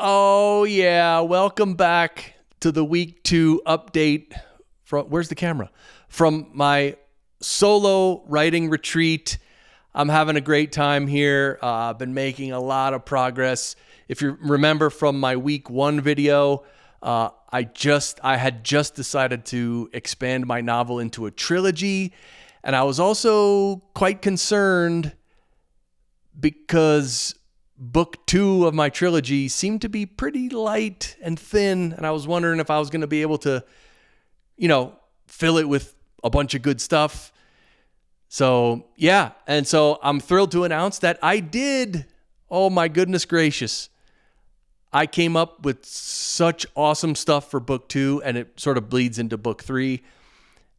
Oh yeah, welcome back to the week 2 update from where's the camera? From my solo writing retreat. I'm having a great time here. I've been making a lot of progress. If you remember from my week 1 video, I had just decided to expand my novel into a trilogy, and I was also quite concerned because book 2 of my trilogy seemed to be pretty light and thin, and I was wondering if I was going to be able to, fill it with a bunch of good stuff. So, yeah, and so I'm thrilled to announce that I did. Oh my goodness gracious. I came up with such awesome stuff for book 2, and it sort of bleeds into book 3.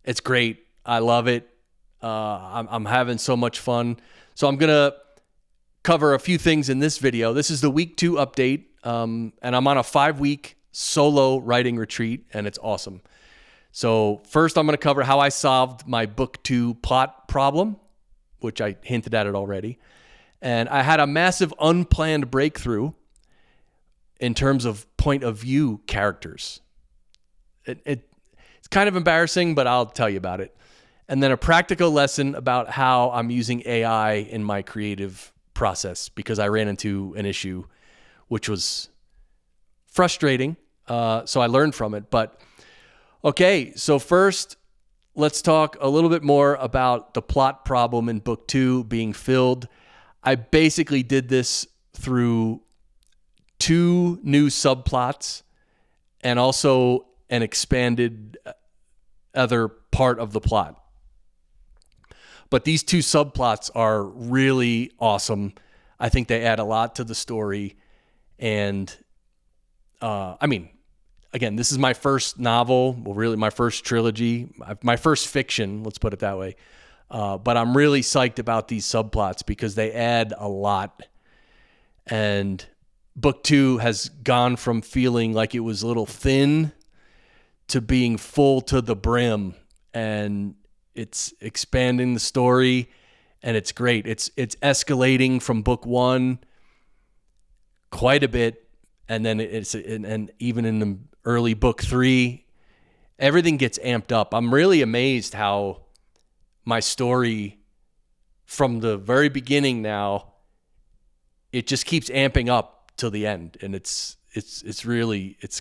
It's great. I love it. I'm having so much fun. So I'm going to cover a few things in this video. This is the week 2 update, and I'm on a 5-week solo writing retreat, and it's awesome. So first, I'm going to cover how I solved my book 2 plot problem, which I hinted at it already. And I had a massive unplanned breakthrough in terms of point of view characters. It's kind of embarrassing, but I'll tell you about it. And then a practical lesson about how I'm using AI in my creative process, because I ran into an issue which was frustrating. So I learned from it. But okay, so first, let's talk a little bit more about the plot problem in book 2 being filled. I basically did this through 2 new subplots and also an expanded other part of the plot. But these 2 subplots are really awesome. I think they add a lot to the story. And, again, this is my first novel, well, really my first trilogy, my first fiction, let's put it that way. But I'm really psyched about these subplots because they add a lot. And book 2 has gone from feeling like it was a little thin to being full to the brim. And it's expanding the story, and it's great. It's escalating from book 1 quite a bit, and then and even in the early book 3, everything gets amped up. I'm really amazed how my story from the very beginning now, it just keeps amping up till the end, and it's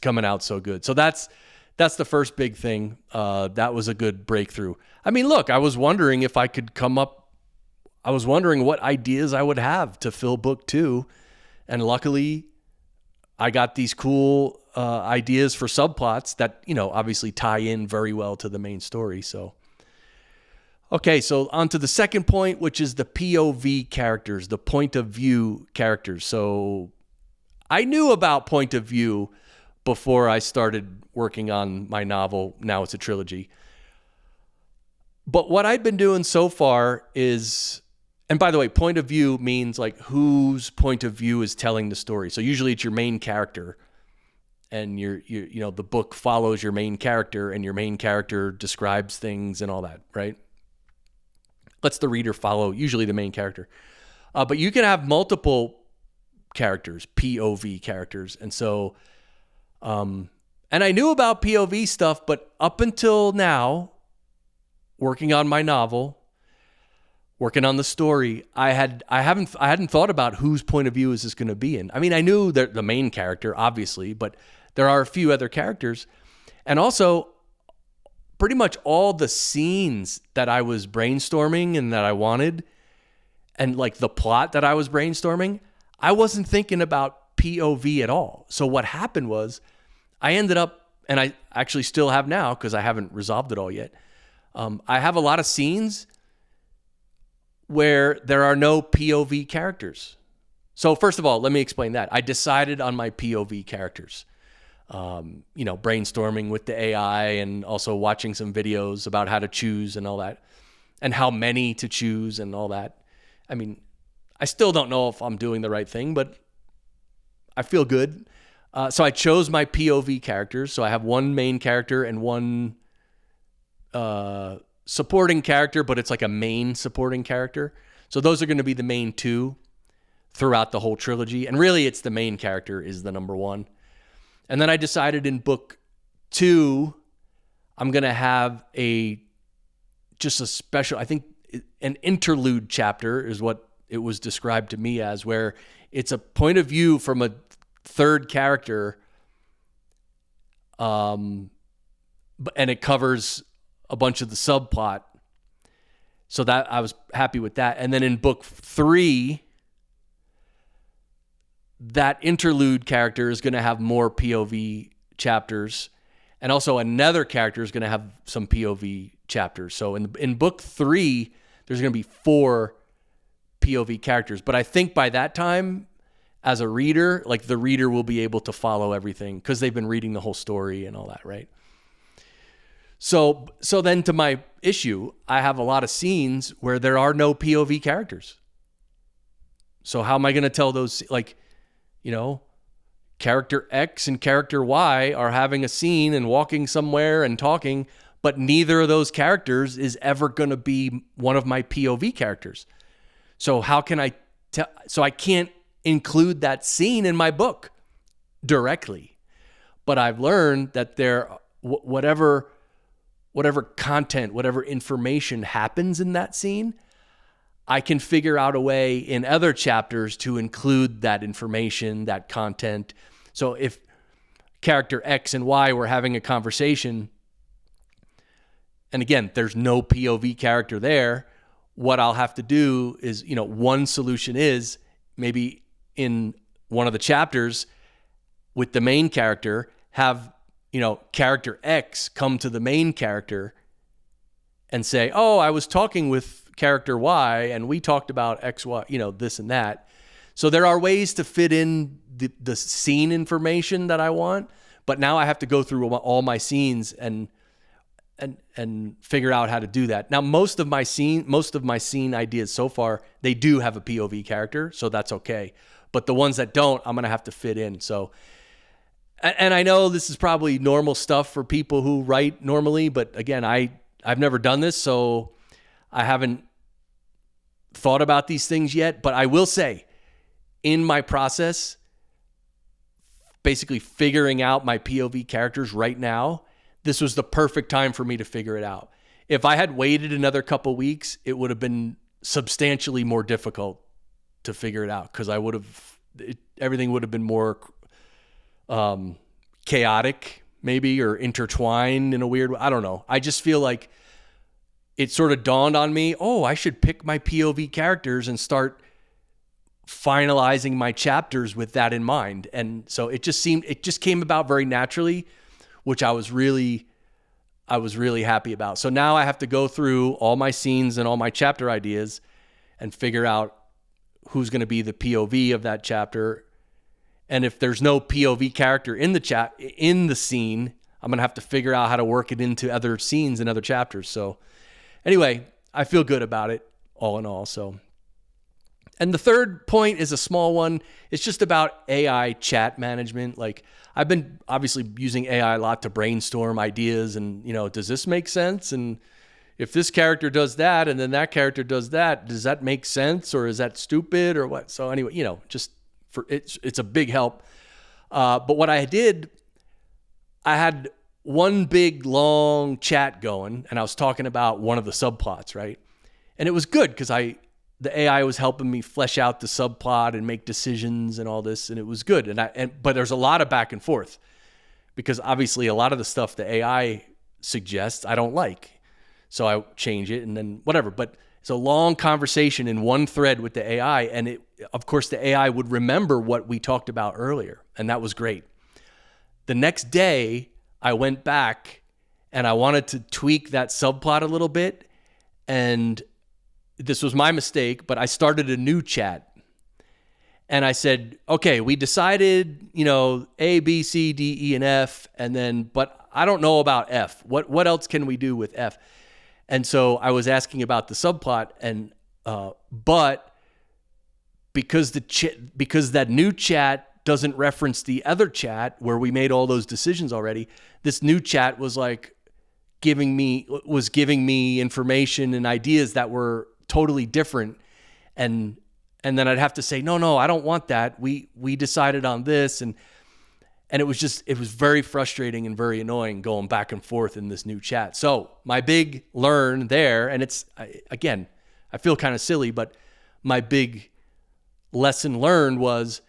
coming out so good. So that's the first big thing. That was a good breakthrough. I mean, look, I was wondering if I could I was wondering what ideas I would have to fill book 2. And luckily, I got these cool ideas for subplots that, obviously tie in very well to the main story. So, okay, so on to the second point, which is the POV characters, the point of view characters. So I knew about point of view before I started working on my novel. Now it's a trilogy. But what I've been doing so far is, and by the way, point of view means like whose point of view is telling the story. So usually it's your main character, and the book follows your main character, and your main character describes things and all that, right? Lets the reader follow usually the main character. But you can have multiple characters, POV characters. And so, and I knew about POV stuff, but up until now, working on my novel, working on the story, I hadn't thought about whose point of view is this going to be in. I mean, I knew that the main character, obviously, but there are a few other characters. And also, pretty much all the scenes that I was brainstorming and that I wanted, and like the plot that I was brainstorming, I wasn't thinking about POV at all. So what happened was I ended up, and I actually still have now because I haven't resolved it all yet, I have a lot of scenes where there are no POV characters. So first of all, let me explain that. I decided on my POV characters, brainstorming with the AI and also watching some videos about how to choose and all that, and how many to choose and all that. I mean, I still don't know if I'm doing the right thing, but I feel good. So I chose my POV characters. So I have one main character and one supporting character, but it's like a main supporting character. So those are going to be the main 2. throughout the whole trilogy. And really, it's the main character is the number one. And then I decided in book 2, I'm going to have just a special, I think an interlude chapter is what it was described to me as, where it's a point of view from a third character, and it covers a bunch of the subplot. So that I was happy with that. And then in book 3, that interlude character is going to have more POV chapters, and also another character is going to have some POV chapters. So in book 3, there's going to be 4 POV characters. But I think by that time, as a reader, like the reader will be able to follow everything because they've been reading the whole story and all that, right? So then to my issue, I have a lot of scenes where there are no POV characters. So how am I going to tell those, like, character X and character Y are having a scene and walking somewhere and talking, but neither of those characters is ever going to be one of my POV characters. So how can I tell? So I can't include that scene in my book directly. But I've learned that whatever content, whatever information happens in that scene, I can figure out a way in other chapters to include that information, that content. So if character X and Y were having a conversation, and again, there's no POV character there, what I'll have to do is, one solution is maybe in one of the chapters with the main character, have, character X come to the main character and say, oh, I was talking with character Y and we talked about X, Y, this and that. So there are ways to fit in the scene information that I want, but now I have to go through all my scenes and figure out how to do that. Now, most of my scene ideas so far, they do have a POV character, so that's okay. But the ones that don't, I'm going to have to fit in. So, and I know this is probably normal stuff for people who write normally, but again, I've never done this, so I haven't thought about these things yet. But I will say, in my process, basically figuring out my POV characters right now, this was the perfect time for me to figure it out. If I had waited another couple weeks, it would have been substantially more difficult to figure it out because everything would have been more chaotic, maybe, or intertwined in a weird way. I don't know. I just feel like it sort of dawned on me, I should pick my POV characters and start finalizing my chapters with that in mind. And so it just came about very naturally, which I was really happy about. So now I have to go through all my scenes and all my chapter ideas and figure out who's going to be the POV of that chapter. And if there's no POV character in the scene, I'm going to have to figure out how to work it into other scenes and other chapters. So anyway, I feel good about it all in all. So, and the third point is a small one. It's just about AI chat management. Like, I've been obviously using AI a lot to brainstorm ideas and, does this make sense? And if this character does that and then that character does that, does that make sense, or is that stupid or what? So anyway, just for it's a big help. But what I did, I had one big long chat going and I was talking about one of the subplots, right? And it was good because the AI was helping me flesh out the subplot and make decisions and all this, and it was good. But there's a lot of back and forth because obviously a lot of the stuff the AI suggests I don't like, so I change it and then whatever. But it's a long conversation in one thread with the AI, and of course the AI would remember what we talked about earlier, and that was great. The next day, I went back and I wanted to tweak that subplot a little bit, and this was my mistake, but I started a new chat. And I said, okay, we decided, A, B, C, D, E, and F, but I don't know about F. What else can we do with F? And so I was asking about the subplot, and but because that new chat doesn't reference the other chat where we made all those decisions already, this new chat was like giving me information and ideas that were totally different, and And then I'd have to say, no, I don't want that. We decided on this. And it was very frustrating and very annoying going back and forth in this new chat. So my big learn there, and again, I feel kind of silly, but my big lesson learned was,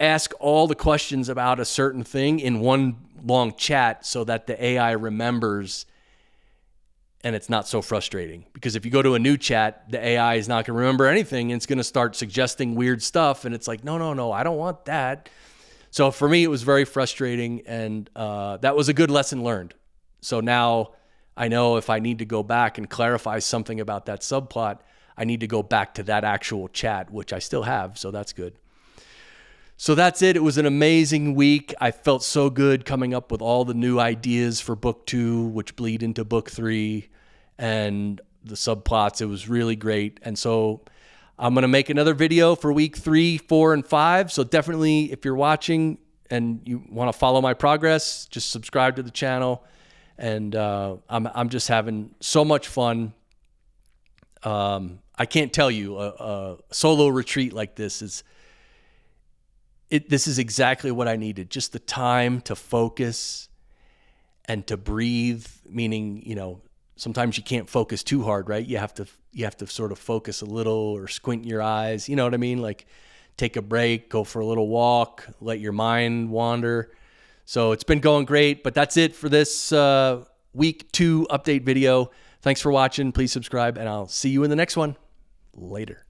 ask all the questions about a certain thing in one long chat so that the AI remembers and it's not so frustrating. Because if you go to a new chat, the AI is not going to remember anything and it's going to start suggesting weird stuff. And it's like, no, I don't want that. So for me, it was very frustrating. And that was a good lesson learned. So now I know if I need to go back and clarify something about that subplot, I need to go back to that actual chat, which I still have. So that's good. So that's it. It was an amazing week. I felt so good coming up with all the new ideas for book 2, which bleed into book 3, and the subplots. It was really great. And so I'm going to make another video for week 3, 4, and 5. So definitely, if you're watching and you want to follow my progress, just subscribe to the channel. And I'm just having so much fun. I can't tell you, a solo retreat like this is exactly what I needed. Just the time to focus and to breathe, meaning, sometimes you can't focus too hard, right? You have to sort of focus a little or squint your eyes. You know what I mean? Like take a break, go for a little walk, let your mind wander. So it's been going great, but that's it for this week 2 update video. Thanks for watching. Please subscribe, and I'll see you in the next one. Later.